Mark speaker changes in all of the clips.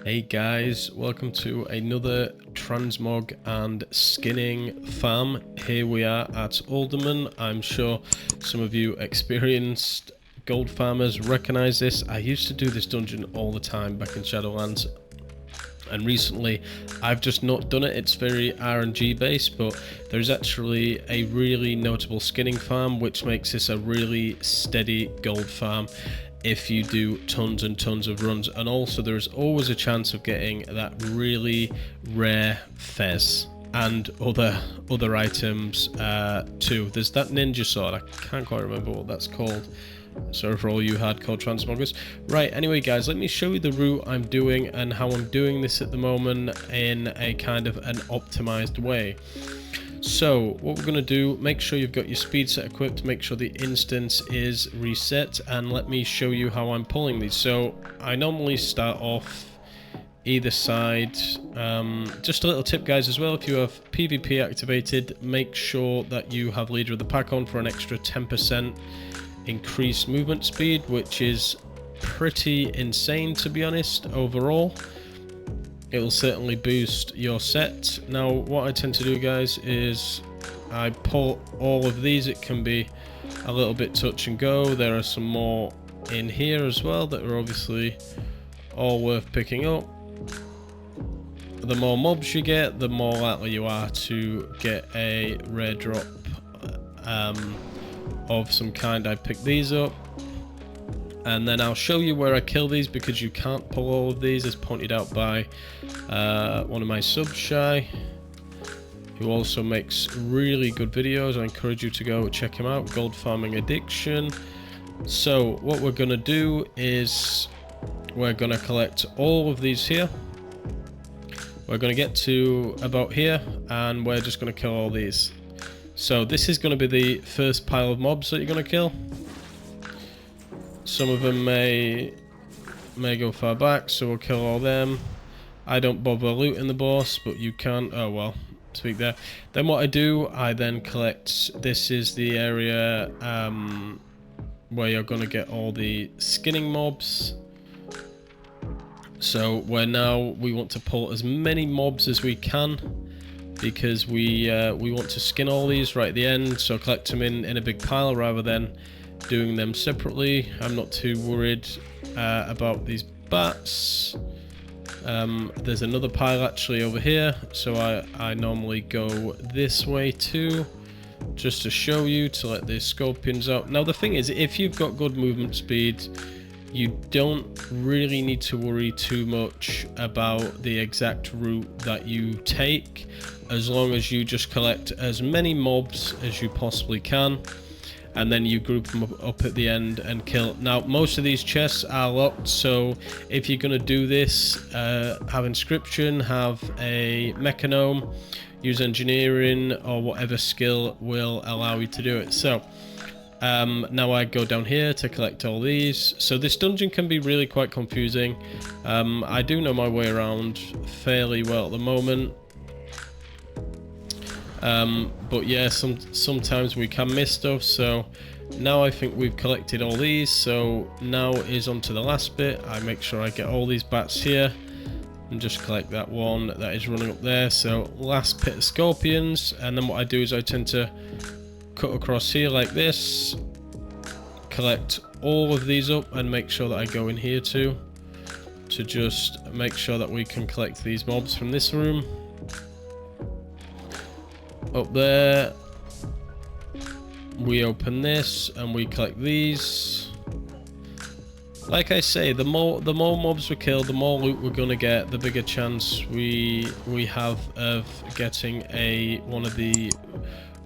Speaker 1: Hey guys, welcome to another transmog and skinning farm. Here we are at Uldaman. I'm sure some of you experienced gold farmers recognize this. I used to do this dungeon all the time back in Shadowlands, and recently I've just not done it. It's very RNG based, but there's actually a really notable skinning farm which makes this a really steady gold farm if you do tons and tons of runs. And also there's always a chance of getting that really rare fez and other items too. There's that ninja sword, I can't quite remember what that's called. Sorry for all you hardcore transmoggers. Right, anyway guys, let me show you the route I'm doing and how I'm doing this at the moment in a kind of an optimized way. So what we're going to do, make sure you've got your speed set equipped, make sure the instance is reset, and let me show you how I'm pulling these. So I normally start off either side. Just a little tip guys as well, if you have PvP activated, make sure that you have leader of the pack on for an extra 10% increased movement speed, which is pretty insane to be honest. Overall it will certainly boost your set. Now what I tend to do guys is I pull all of these. It can be a little bit touch and go. There are some more in here as well that are obviously all worth picking up. The more mobs you get, the more likely you are to get a rare drop of some kind. I pick these up and then I'll show you where I kill these, because you can't pull all of these, as pointed out by one of my subs, Shy, who also makes really good videos. I encourage you to go check him out, Gold Farming Addiction. So what we're going to do is we're going to collect all of these here. We're going to get to about here and we're just going to kill all these. So this is going to be the first pile of mobs that you're going to kill. Some of them may go far back, so we'll kill all them. I don't bother looting the boss, but you can. Oh well, speak there. Then what I do, I then collect. This is the area where you're going to get all the skinning mobs. So we want to pull as many mobs as we can, because we want to skin all these right at the end. So collect them in a big pile rather than doing them separately. I'm not too worried about these bats. There's another pile actually over here, so I normally go this way too, just to show you, to let the scorpions out. Now the thing is, if you've got good movement speed, you don't really need to worry too much about the exact route that you take, as long as you just collect as many mobs as you possibly can, and then you group them up at the end and kill. Now most of these chests are locked, so if you're going to do this, have inscription, have a mechanome, use engineering, or whatever skill will allow you to do it. So now I go down here to collect all these. So this dungeon can be really quite confusing. I do know my way around fairly well at the moment. But yeah, sometimes we can miss stuff. So now I think we've collected all these, so now is on to the last bit. I make sure I get all these bats here and just collect that one that is running up there. So last pit of scorpions, and then what I do is I tend to cut across here like this, collect all of these up, and make sure that I go in here too, to just make sure that we can collect these mobs from this room. Up there we open this and we collect these. Like I say, the more mobs we kill, the more loot we're gonna get, the bigger chance we have of getting one of the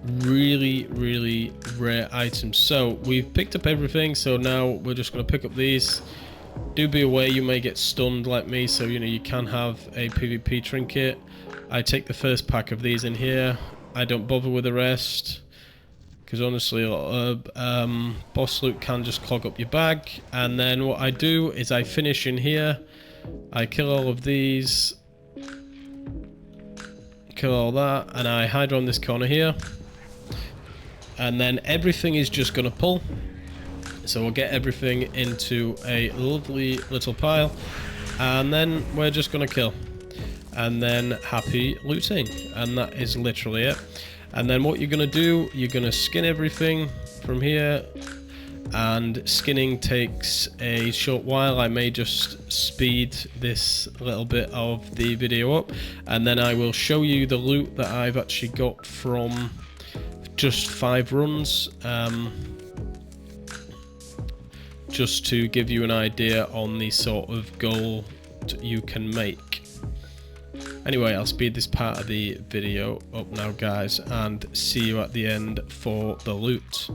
Speaker 1: really rare items. So we've picked up everything, so now we're just going to pick up these. Do be aware you may get stunned like me, so you can have a PvP trinket. I take the first pack of these in here. I don't bother with the rest, because honestly a lot of boss loot can just clog up your bag. And then what I do is I finish in here, I kill all of these, kill all that, and I hide around this corner here. And then everything is just going to pull. So we'll get everything into a lovely little pile. and then we're just gonna kill, and then happy looting, and that is literally it. And then what you're gonna do, you're gonna skin everything from here, and skinning takes a short while. I may just speed this little bit of the video up, and then I will show you the loot that I've actually got from just 5 runs, just to give you an idea on the sort of gold you can make. Anyway, I'll speed this part of the video up now, guys, and see you at the end for the loot.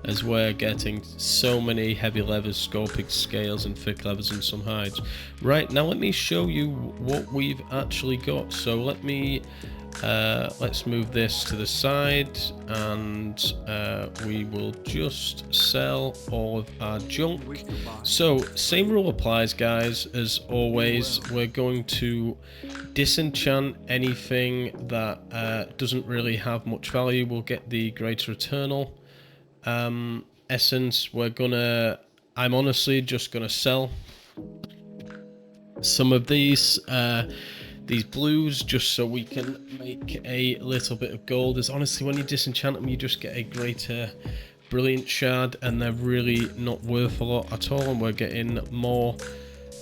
Speaker 1: As we're getting so many heavy levers, scoping scales, and thick levers, and some hides. Right, now let me show you what we've actually got. So let me let's move this to the side, and we will just sell all of our junk. So same rule applies, guys, as always. We're going to disenchant anything that doesn't really have much value. We'll get the Greater Eternal essence. I'm honestly just gonna sell some of these blues just so we can make a little bit of gold. As honestly, when you disenchant them, you just get a greater brilliant shard, and they're really not worth a lot at all, and we're getting more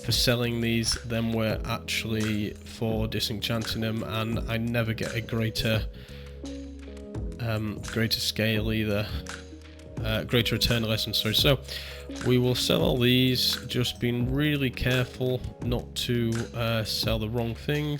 Speaker 1: for selling these than we're actually for disenchanting them, and I never get a greater scale either. Greater Eternal essence, sorry. So we will sell all these, just being really careful not to sell the wrong things.